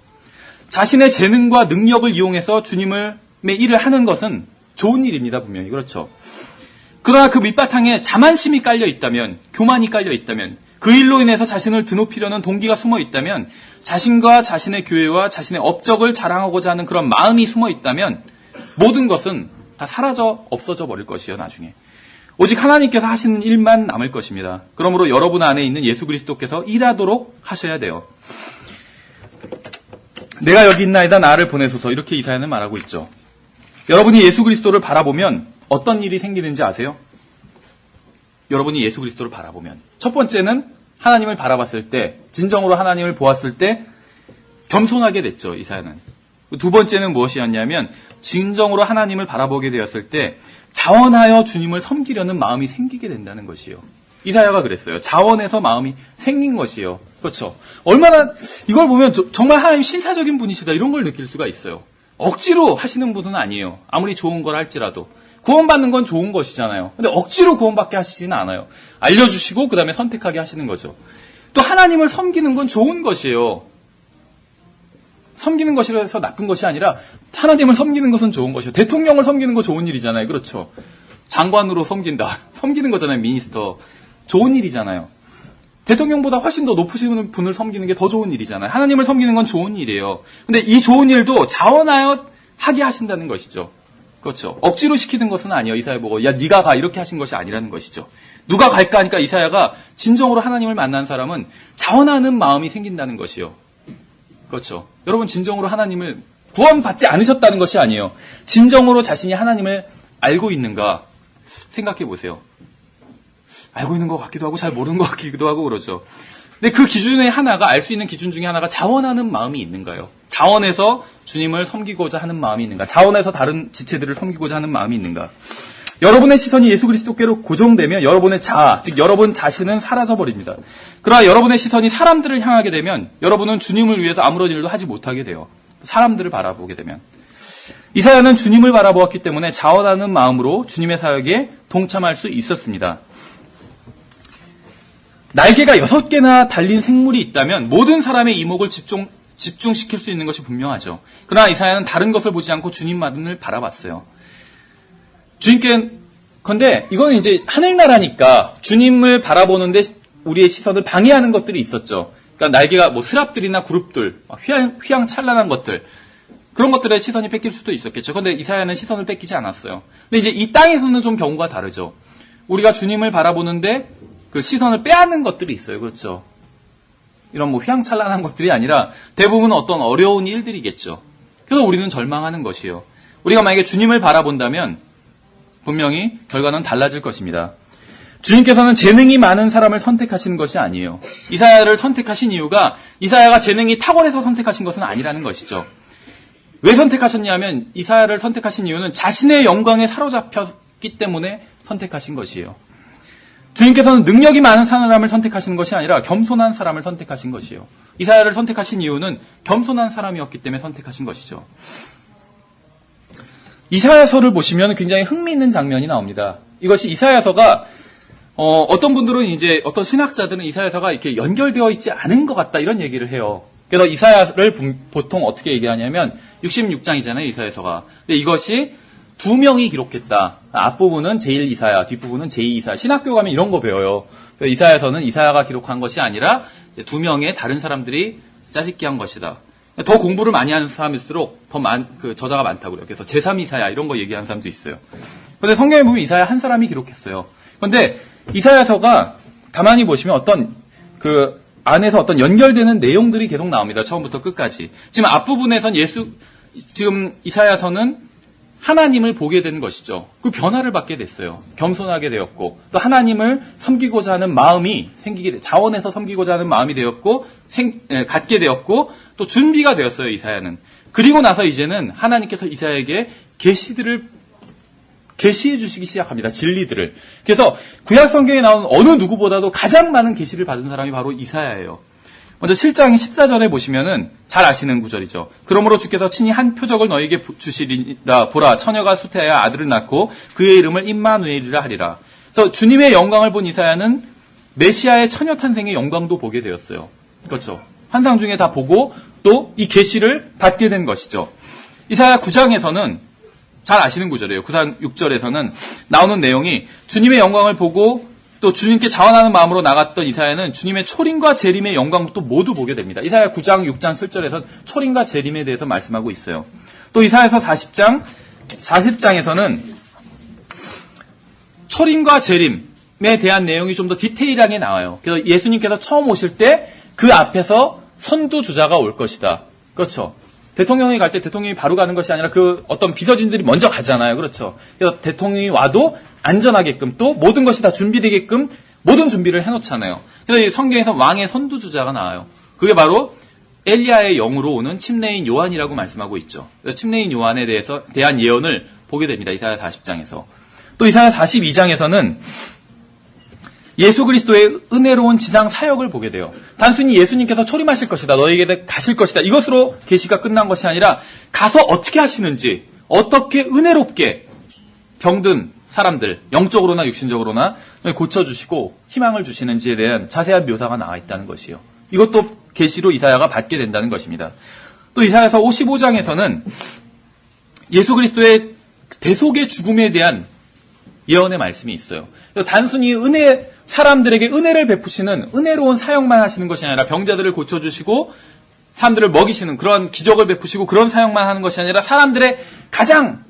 자신의 재능과 능력을 이용해서 주님의 일을 하는 것은 좋은 일입니다. 분명히. 그렇죠. 그러나 그 밑바탕에 자만심이 깔려 있다면, 교만이 깔려 있다면, 그 일로 인해서 자신을 드높이려는 동기가 숨어 있다면, 자신과 자신의 교회와 자신의 업적을 자랑하고자 하는 그런 마음이 숨어 있다면 모든 것은 다 사라져 없어져 버릴 것이에요. 나중에. 오직 하나님께서 하시는 일만 남을 것입니다. 그러므로 여러분 안에 있는 예수 그리스도께서 일하도록 하셔야 돼요. 내가 여기 있나이다 나를 보내소서 이렇게 이사야는 말하고 있죠. 여러분이 예수 그리스도를 바라보면 어떤 일이 생기는지 아세요? 여러분이 예수 그리스도를 바라보면 첫 번째는 하나님을 바라봤을 때, 진정으로 하나님을 보았을 때 겸손하게 됐죠. 이사야는. 두 번째는 무엇이었냐면 진정으로 하나님을 바라보게 되었을 때 자원하여 주님을 섬기려는 마음이 생기게 된다는 것이에요. 이사야가 그랬어요. 자원해서 마음이 생긴 것이에요. 그렇죠. 얼마나 이걸 보면 정말 하나님 신사적인 분이시다 이런 걸 느낄 수가 있어요. 억지로 하시는 분은 아니에요. 아무리 좋은 걸 할지라도. 구원받는 건 좋은 것이잖아요. 근데 억지로 구원받게 하시지는 않아요. 알려주시고 그 다음에 선택하게 하시는 거죠. 또 하나님을 섬기는 건 좋은 것이에요. 섬기는 것이라 해서 나쁜 것이 아니라 하나님을 섬기는 것은 좋은 것이에요. 대통령을 섬기는 거 좋은 일이잖아요. 그렇죠. 장관으로 섬긴다. 섬기는 거잖아요. 미니스터. 좋은 일이잖아요. 대통령보다 훨씬 더 높으신 분을 섬기는 게 더 좋은 일이잖아요. 하나님을 섬기는 건 좋은 일이에요. 근데 이 좋은 일도 자원하여 하게 하신다는 것이죠. 그렇죠. 억지로 시키는 것은 아니에요. 이사야 보고 야 네가 가 이렇게 하신 것이 아니라는 것이죠. 누가 갈까 하니까 이사야가 진정으로 하나님을 만난 사람은 자원하는 마음이 생긴다는 것이요. 그렇죠. 여러분 진정으로 하나님을 구원받지 않으셨다는 것이 아니에요. 진정으로 자신이 하나님을 알고 있는가 생각해 보세요. 알고 있는 것 같기도 하고 잘 모르는 것 같기도 하고 그러죠. 근데 그 기준의 하나가 알 수 있는 기준 중에 하나가 자원하는 마음이 있는가요? 자원해서 주님을 섬기고자 하는 마음이 있는가? 자원해서 다른 지체들을 섬기고자 하는 마음이 있는가? 여러분의 시선이 예수 그리스도께로 고정되면 여러분의 자아, 즉 여러분 자신은 사라져버립니다. 그러나 여러분의 시선이 사람들을 향하게 되면 여러분은 주님을 위해서 아무런 일도 하지 못하게 돼요. 사람들을 바라보게 되면. 이사야는 주님을 바라보았기 때문에 자원하는 마음으로 주님의 사역에 동참할 수 있었습니다. 날개가 6개나 달린 생물이 있다면 모든 사람의 이목을 집중시킬 수 있는 것이 분명하죠. 그러나 이사야는 다른 것을 보지 않고 주님만을 바라봤어요. 근데 이거는 이제 하늘나라니까 주님을 바라보는데 우리의 시선을 방해하는 것들이 있었죠. 그러니까 날개가 뭐 스랍들이나 그룹들, 휘황찬란한 것들, 그런 것들에 시선이 뺏길 수도 있었겠죠. 그런데 이사야는 시선을 뺏기지 않았어요. 근데 이제 이 땅에서는 좀 경우가 다르죠. 우리가 주님을 바라보는데 그 시선을 빼앗는 것들이 있어요. 그렇죠. 이런 뭐 휘황찬란한 것들이 아니라 대부분 어떤 어려운 일들이겠죠. 그래서 우리는 절망하는 것이에요. 우리가 만약에 주님을 바라본다면 분명히 결과는 달라질 것입니다. 주님께서는 재능이 많은 사람을 선택하시는 것이 아니에요. 이사야를 선택하신 이유가 이사야가 재능이 탁월해서 선택하신 것은 아니라는 것이죠. 왜 선택하셨냐면 이사야를 선택하신 이유는 자신의 영광에 사로잡혔기 때문에 선택하신 것이에요. 주님께서는 능력이 많은 사람을 선택하시는 것이 아니라 겸손한 사람을 선택하신 것이에요. 이사야를 선택하신 이유는 겸손한 사람이었기 때문에 선택하신 것이죠. 이사야서를 보시면 굉장히 흥미있는 장면이 나옵니다. 이것이 이사야서가 어떤 분들은 이제 어떤 신학자들은 이사야서가 이렇게 연결되어 있지 않은 것 같다 이런 얘기를 해요. 그래서 이사야를 보통 어떻게 얘기하냐면 66장이잖아요, 이사야서가. 근데 이것이 2명이 기록했다. 앞부분은 제1 이사야, 뒷부분은 제2 이사야. 신학교 가면 이런 거 배워요. 이사야서는 이사야가 기록한 것이 아니라 2명의 다른 사람들이 짜집기 한 것이다. 더 공부를 많이 하는 사람일수록 더 저자가 많다고 그래요. 그래서 제3 이사야 이런 거 얘기하는 사람도 있어요. 그런데 성경에 보면 이사야 한 사람이 기록했어요. 그런데 이사야서가 가만히 보시면 어떤 그 안에서 어떤 연결되는 내용들이 계속 나옵니다. 처음부터 끝까지. 지금 앞부분에선 지금 이사야서는 하나님을 보게 된 것이죠. 그 변화를 받게 됐어요. 겸손하게 되었고, 또 하나님을 섬기고자 하는 마음이 자원해서 섬기고자 하는 마음이 되었고, 갖게 되었고, 또 준비가 되었어요, 이사야는. 그리고 나서 이제는 하나님께서 이사야에게 계시해 주시기 시작합니다. 진리들을. 그래서 구약 성경에 나오는 어느 누구보다도 가장 많은 계시를 받은 사람이 바로 이사야예요. 먼저 7장 14절에 보시면은 잘 아시는 구절이죠. 그러므로 주께서 친히 한 표적을 너에게 주시리라. 보라, 처녀가 수태하여 아들을 낳고 그의 이름을 임마누엘이라 하리라. 그래서 주님의 영광을 본 이사야는 메시아의 처녀 탄생의 영광도 보게 되었어요. 그렇죠. 환상 중에 다 보고 또 이 계시를 받게 된 것이죠. 이사야 9장에서는 잘 아시는 구절이에요. 9장 6절에서는 나오는 내용이 주님의 영광을 보고 또 주님께 자원하는 마음으로 나갔던 이사야는 주님의 초림과 재림의 영광도 모두 보게 됩니다. 이사야 9장, 6장, 7절에서 초림과 재림에 대해서 말씀하고 있어요. 또 이사야서 40장에서는 초림과 재림에 대한 내용이 좀 더 디테일하게 나와요. 그래서 예수님께서 처음 오실 때 그 앞에서 선두주자가 올 것이다. 그렇죠. 대통령이 갈 때 대통령이 바로 가는 것이 아니라 그 어떤 비서진들이 먼저 가잖아요. 그렇죠. 그래서 대통령이 와도 안전하게끔 또 모든 것이 다 준비되게끔 모든 준비를 해놓잖아요. 그래서 이 성경에서 왕의 선두주자가 나와요. 그게 바로 엘리야의 영으로 오는 침례인 요한이라고 말씀하고 있죠. 침례인 요한에 대한 예언을 보게 됩니다. 이사야 40장에서. 또 이사야 42장에서는 예수 그리스도의 은혜로운 지상 사역을 보게 돼요. 단순히 예수님께서 초림하실 것이다, 너에게 가실 것이다, 이것으로 계시가 끝난 것이 아니라 가서 어떻게 하시는지, 어떻게 은혜롭게 병든 사람들, 영적으로나 육신적으로나 고쳐주시고 희망을 주시는지에 대한 자세한 묘사가 나와 있다는 것이에요. 이것도 계시로 이사야가 받게 된다는 것입니다. 또 이사야서 55장에서는 예수 그리스도의 대속의 죽음에 대한 예언의 말씀이 있어요. 단순히 사람들에게 은혜를 베푸시는 은혜로운 사역만 하시는 것이 아니라 병자들을 고쳐주시고 사람들을 먹이시는 그런 기적을 베푸시고 그런 사역만 하는 것이 아니라 사람들의 가장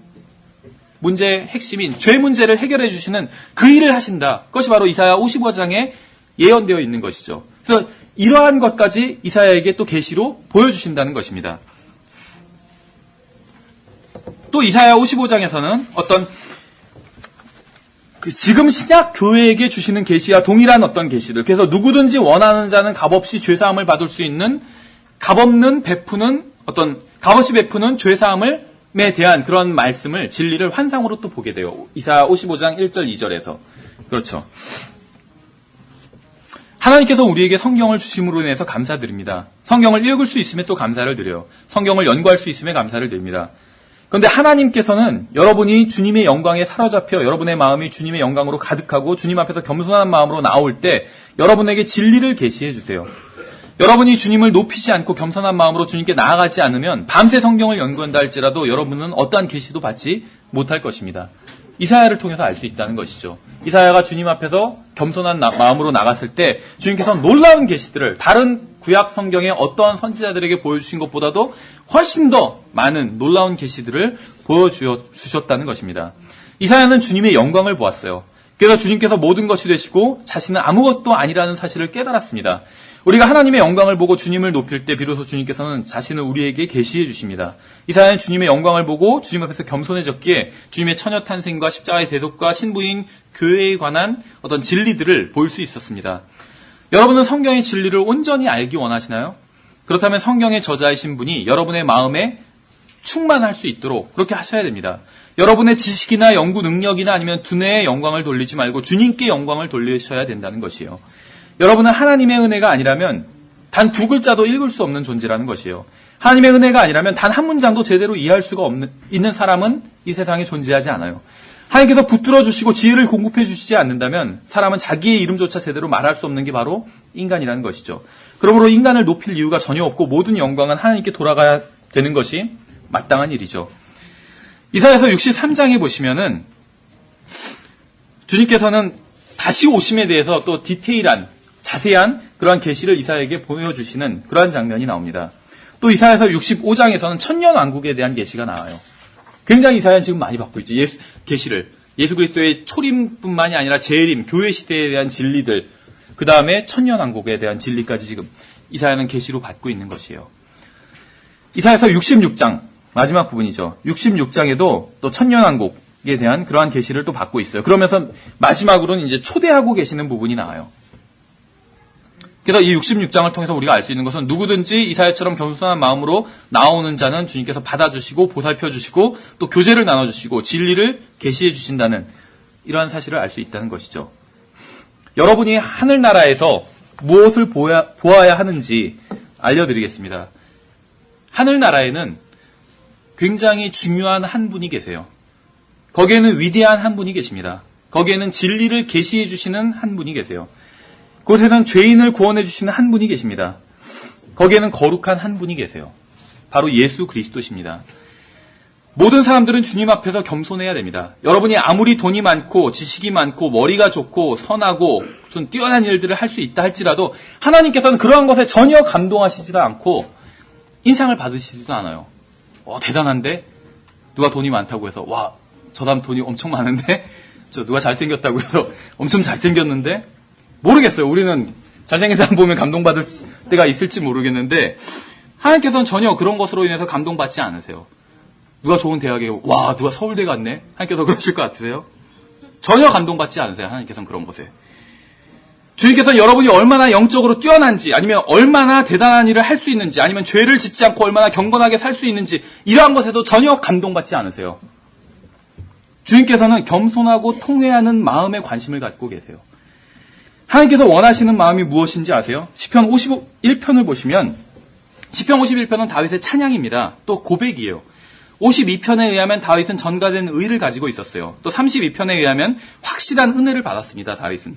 문제의 핵심인 죄 문제를 해결해 주시는 그 일을 하신다. 그것이 바로 이사야 55장에 예언되어 있는 것이죠. 그래서 이러한 것까지 이사야에게 또 계시로 보여주신다는 것입니다. 또 이사야 55장에서는 어떤 지금 신약 교회에게 주시는 계시와 동일한 어떤 계시들. 그래서 누구든지 원하는 자는 값없이 죄사함을 받을 수 있는 값없이 베푸는 죄사함에 대한 그런 말씀을 진리를 환상으로 또 보게 돼요. 이사야 55장 1절 2절에서. 그렇죠. 하나님께서 우리에게 성경을 주심으로 인해서 감사드립니다. 성경을 읽을 수 있음에 또 감사를 드려요. 성경을 연구할 수 있음에 감사를 드립니다. 그런데 하나님께서는 여러분이 주님의 영광에 사로잡혀 여러분의 마음이 주님의 영광으로 가득하고 주님 앞에서 겸손한 마음으로 나올 때 여러분에게 진리를 계시해 주세요. 여러분이 주님을 높이지 않고 겸손한 마음으로 주님께 나아가지 않으면 밤새 성경을 연구한다 할지라도 여러분은 어떠한 계시도 받지 못할 것입니다. 이사야를 통해서 알 수 있다는 것이죠. 이사야가 주님 앞에서 겸손한 마음으로 나갔을 때 주님께서 놀라운 계시들을 다른 구약 성경의 어떠한 선지자들에게 보여주신 것보다도 훨씬 더 많은 놀라운 계시들을 보여주셨다는 것입니다. 이사야는 주님의 영광을 보았어요. 그래서 주님께서 모든 것이 되시고 자신은 아무것도 아니라는 사실을 깨달았습니다. 우리가 하나님의 영광을 보고 주님을 높일 때 비로소 주님께서는 자신을 우리에게 계시해 주십니다. 이사야는 주님의 영광을 보고 주님 앞에서 겸손해졌기에 주님의 처녀 탄생과 십자가의 대속과 신부인 교회에 관한 어떤 진리들을 볼 수 있었습니다. 여러분은 성경의 진리를 온전히 알기 원하시나요? 그렇다면 성경의 저자이신 분이 여러분의 마음에 충만할 수 있도록 그렇게 하셔야 됩니다. 여러분의 지식이나 연구 능력이나 아니면 두뇌의 영광을 돌리지 말고 주님께 영광을 돌리셔야 된다는 것이에요. 여러분은 하나님의 은혜가 아니라면 단 두 글자도 읽을 수 없는 존재라는 것이에요. 하나님의 은혜가 아니라면 단 한 문장도 제대로 이해할 수가 있는 사람은 이 세상에 존재하지 않아요. 하나님께서 붙들어 주시고 지혜를 공급해 주시지 않는다면 사람은 자기의 이름조차 제대로 말할 수 없는 게 바로 인간이라는 것이죠. 그러므로 인간을 높일 이유가 전혀 없고 모든 영광은 하나님께 돌아가야 되는 것이 마땅한 일이죠. 이사야서 63장에 보시면은 주님께서는 다시 오심에 대해서 또 디테일한 자세한 그러한 계시를 이사야에게 보여주시는 그러한 장면이 나옵니다. 또 이사야서 65장에서는 천년왕국에 대한 계시가 나와요. 굉장히 이사야는 지금 많이 받고 있죠. 계시를. 예수 그리스도의 초림뿐만이 아니라 재림, 교회 시대에 대한 진리들, 그 다음에 천년왕국에 대한 진리까지 지금 이사야는 계시로 받고 있는 것이에요. 이사야서 66장, 마지막 부분이죠. 66장에도 또 천년왕국에 대한 그러한 계시를 또 받고 있어요. 그러면서 마지막으로는 이제 초대하고 계시는 부분이 나와요. 그래서 이 66장을 통해서 우리가 알 수 있는 것은 누구든지 이사야처럼 겸손한 마음으로 나오는 자는 주님께서 받아주시고 보살펴주시고 또 교제를 나눠주시고 진리를 계시해 주신다는 이러한 사실을 알 수 있다는 것이죠. 여러분이 하늘나라에서 무엇을 보아야 하는지 알려드리겠습니다. 하늘나라에는 굉장히 중요한 한 분이 계세요. 거기에는 위대한 한 분이 계십니다. 거기에는 진리를 계시해 주시는 한 분이 계세요. 그곳에는 죄인을 구원해 주시는 한 분이 계십니다. 거기에는 거룩한 한 분이 계세요. 바로 예수 그리스도십니다. 모든 사람들은 주님 앞에서 겸손해야 됩니다. 여러분이 아무리 돈이 많고 지식이 많고 머리가 좋고 선하고 무슨 뛰어난 일들을 할 수 있다 할지라도 하나님께서는 그러한 것에 전혀 감동하시지도 않고 인상을 받으시지도 않아요. 대단한데? 누가 돈이 많다고 해서 와, 저 사람 돈이 엄청 많은데? 누가 잘생겼다고 해서 엄청 잘생겼는데? 모르겠어요. 우리는 잘생긴 사람 보면 감동받을 때가 있을지 모르겠는데 하나님께서는 전혀 그런 것으로 인해서 감동받지 않으세요. 누가 좋은 대학에 와 누가 서울대 갔네? 하나님께서 그러실 것 같으세요? 전혀 감동받지 않으세요. 하나님께서는 그런 것에. 주님께서는 여러분이 얼마나 영적으로 뛰어난지 아니면 얼마나 대단한 일을 할 수 있는지 아니면 죄를 짓지 않고 얼마나 경건하게 살 수 있는지 이러한 것에도 전혀 감동받지 않으세요. 주님께서는 겸손하고 통회하는 마음에 관심을 갖고 계세요. 하나님께서 원하시는 마음이 무엇인지 아세요? 시편 51편을 보시면 시편 51편은 다윗의 찬양입니다. 또 고백이에요. 52편에 의하면 다윗은 전가된 의를 가지고 있었어요. 또 32편에 의하면 확실한 은혜를 받았습니다. 다윗은.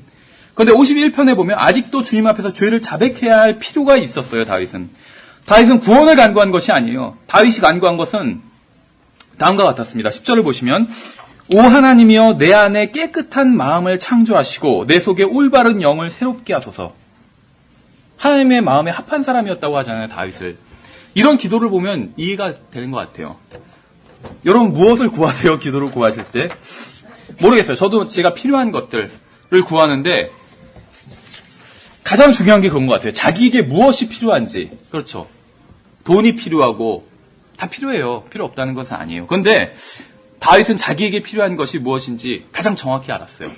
그런데 51편에 보면 아직도 주님 앞에서 죄를 자백해야 할 필요가 있었어요. 다윗은 구원을 간구한 것이 아니에요. 다윗이 간구한 것은 다음과 같았습니다. 10절을 보시면 오 하나님이여 내 안에 깨끗한 마음을 창조하시고 내 속에 올바른 영을 새롭게 하소서. 하나님의 마음에 합한 사람이었다고 하잖아요. 다윗을. 이런 기도를 보면 이해가 되는 것 같아요. 여러분 무엇을 구하세요? 기도를 구하실 때? 모르겠어요. 저도 제가 필요한 것들을 구하는데 가장 중요한 게 그런 것 같아요. 자기에게 무엇이 필요한지. 그렇죠. 돈이 필요하고 다 필요해요. 필요 없다는 것은 아니에요. 그런데 다윗은 자기에게 필요한 것이 무엇인지 가장 정확히 알았어요.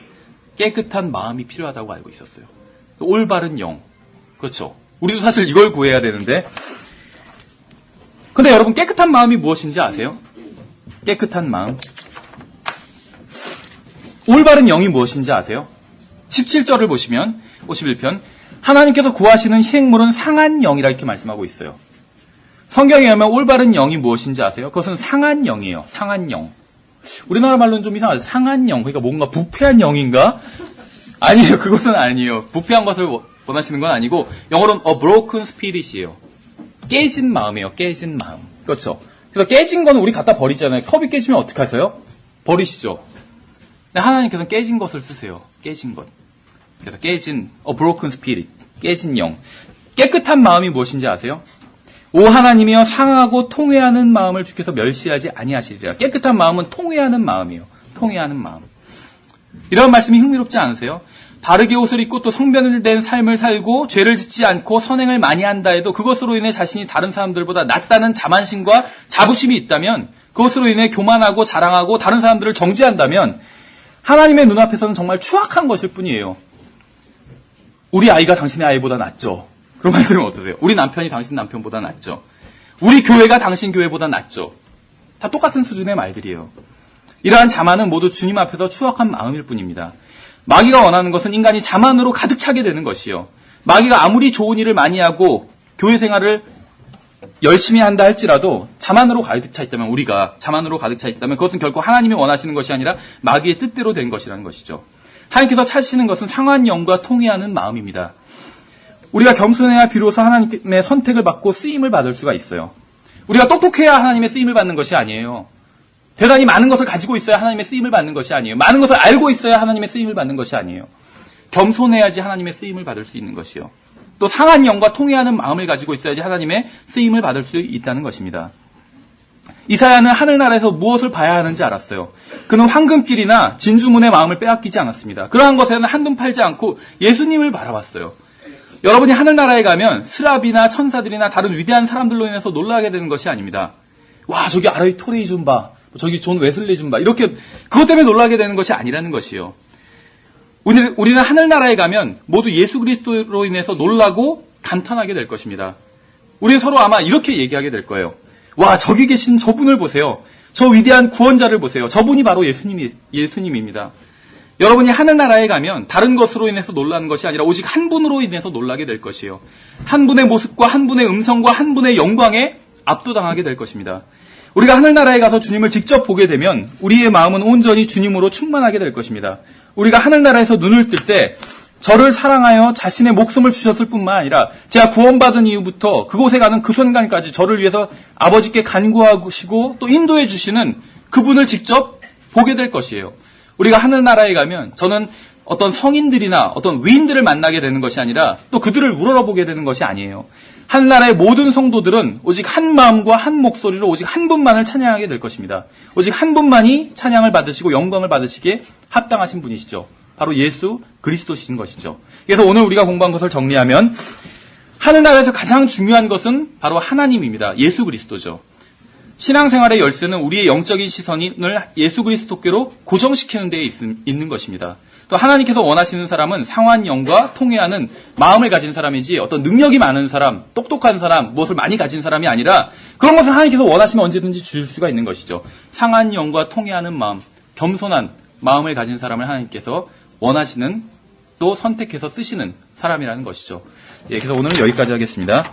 깨끗한 마음이 필요하다고 알고 있었어요. 올바른 영. 그렇죠. 우리도 사실 이걸 구해야 되는데. 근데 여러분 깨끗한 마음이 무엇인지 아세요? 깨끗한 마음. 올바른 영이 무엇인지 아세요? 17절을 보시면 51편. 하나님께서 구하시는 희생물은 상한 영이라 이렇게 말씀하고 있어요. 성경에 의하면 올바른 영이 무엇인지 아세요? 그것은 상한 영이에요. 상한 영. 우리나라 말로는 좀 이상하죠. 상한 영. 그러니까 뭔가 부패한 영인가? 아니에요. 그것은 아니에요. 부패한 것을 원하시는 건 아니고 영어로는 a broken spirit이에요. 깨진 마음이에요. 깨진 마음. 그렇죠. 그래서 깨진 거는 우리 갖다 버리잖아요. 컵이 깨지면 어떻게 하세요? 버리시죠. 근데 하나님께서는 깨진 것을 쓰세요. 깨진 것. 그래서 깨진 a broken spirit. 깨진 영. 깨끗한 마음이 무엇인지 아세요? 오 하나님이여 상하고 통회하는 마음을 주께서 멸시하지 아니하시리라. 깨끗한 마음은 통회하는 마음이에요. 통회하는 마음. 이런 말씀이 흥미롭지 않으세요? 바르게 옷을 입고 또 성별된 삶을 살고 죄를 짓지 않고 선행을 많이 한다 해도 그것으로 인해 자신이 다른 사람들보다 낫다는 자만심과 자부심이 있다면, 그것으로 인해 교만하고 자랑하고 다른 사람들을 정죄한다면 하나님의 눈앞에서는 정말 추악한 것일 뿐이에요. 우리 아이가 당신의 아이보다 낫죠. 그런 말씀은 어떠세요? 우리 남편이 당신 남편보다 낫죠. 우리 교회가 당신 교회보다 낫죠. 다 똑같은 수준의 말들이에요. 이러한 자만은 모두 주님 앞에서 추악한 마음일 뿐입니다. 마귀가 원하는 것은 인간이 자만으로 가득 차게 되는 것이요. 마귀가 아무리 좋은 일을 많이 하고 교회 생활을 열심히 한다 할지라도 자만으로 가득 차 있다면, 우리가 자만으로 가득 차 있다면 그것은 결코 하나님이 원하시는 것이 아니라 마귀의 뜻대로 된 것이라는 것이죠. 하나님께서 찾으시는 것은 상한 영과 통회하는 마음입니다. 우리가 겸손해야 비로소 하나님의 선택을 받고 쓰임을 받을 수가 있어요. 우리가 똑똑해야 하나님의 쓰임을 받는 것이 아니에요. 대단히 많은 것을 가지고 있어야 하나님의 쓰임을 받는 것이 아니에요. 많은 것을 알고 있어야 하나님의 쓰임을 받는 것이 아니에요. 겸손해야지 하나님의 쓰임을 받을 수 있는 것이요. 또 상한 영과 통회하는 마음을 가지고 있어야지 하나님의 쓰임을 받을 수 있다는 것입니다. 이사야는 하늘나라에서 무엇을 봐야 하는지 알았어요. 그는 황금길이나 진주문의 마음을 빼앗기지 않았습니다. 그러한 것에는 한눈 팔지 않고 예수님을 바라봤어요. 여러분이 하늘나라에 가면 스라비나 천사들이나 다른 위대한 사람들로 인해서 놀라게 되는 것이 아닙니다. 와, 저기 아라이 토레이 좀 봐. 저기 존 웨슬리 좀 봐. 이렇게 그것 때문에 놀라게 되는 것이 아니라는 것이요. 우리는 하늘나라에 가면 모두 예수 그리스도로 인해서 놀라고 감탄하게 될 것입니다. 우리는 서로 아마 이렇게 얘기하게 될 거예요. 와, 저기 계신 저분을 보세요. 저 위대한 구원자를 보세요. 저분이 바로 예수님입니다. 여러분이 하늘나라에 가면 다른 것으로 인해서 놀라는 것이 아니라 오직 한 분으로 인해서 놀라게 될 것이요. 한 분의 모습과 한 분의 음성과 한 분의 영광에 압도당하게 될 것입니다. 우리가 하늘나라에 가서 주님을 직접 보게 되면 우리의 마음은 온전히 주님으로 충만하게 될 것입니다. 우리가 하늘나라에서 눈을 뜰 때 저를 사랑하여 자신의 목숨을 주셨을 뿐만 아니라 제가 구원받은 이후부터 그곳에 가는 그 순간까지 저를 위해서 아버지께 간구하시고 또 인도해 주시는 그분을 직접 보게 될 것이에요. 우리가 하늘나라에 가면 저는 어떤 성인들이나 어떤 위인들을 만나게 되는 것이 아니라 또 그들을 우러러보게 되는 것이 아니에요. 하늘나라의 모든 성도들은 오직 한 마음과 한 목소리로 오직 한 분만을 찬양하게 될 것입니다. 오직 한 분만이 찬양을 받으시고 영광을 받으시기에 합당하신 분이시죠. 바로 예수 그리스도신 것이죠. 그래서 오늘 우리가 공부한 것을 정리하면 하늘나라에서 가장 중요한 것은 바로 하나님입니다. 예수 그리스도죠. 신앙생활의 열쇠는 우리의 영적인 시선을 예수 그리스도께로 고정시키는 데에 있는 것입니다. 또 하나님께서 원하시는 사람은 상한 영과 통회하는 마음을 가진 사람이지 어떤 능력이 많은 사람, 똑똑한 사람, 무엇을 많이 가진 사람이 아니라 그런 것을 하나님께서 원하시면 언제든지 주실 수가 있는 것이죠. 상한 영과 통회하는 마음, 겸손한 마음을 가진 사람을 하나님께서 원하시는 또 선택해서 쓰시는 사람이라는 것이죠. 예, 그래서 오늘은 여기까지 하겠습니다.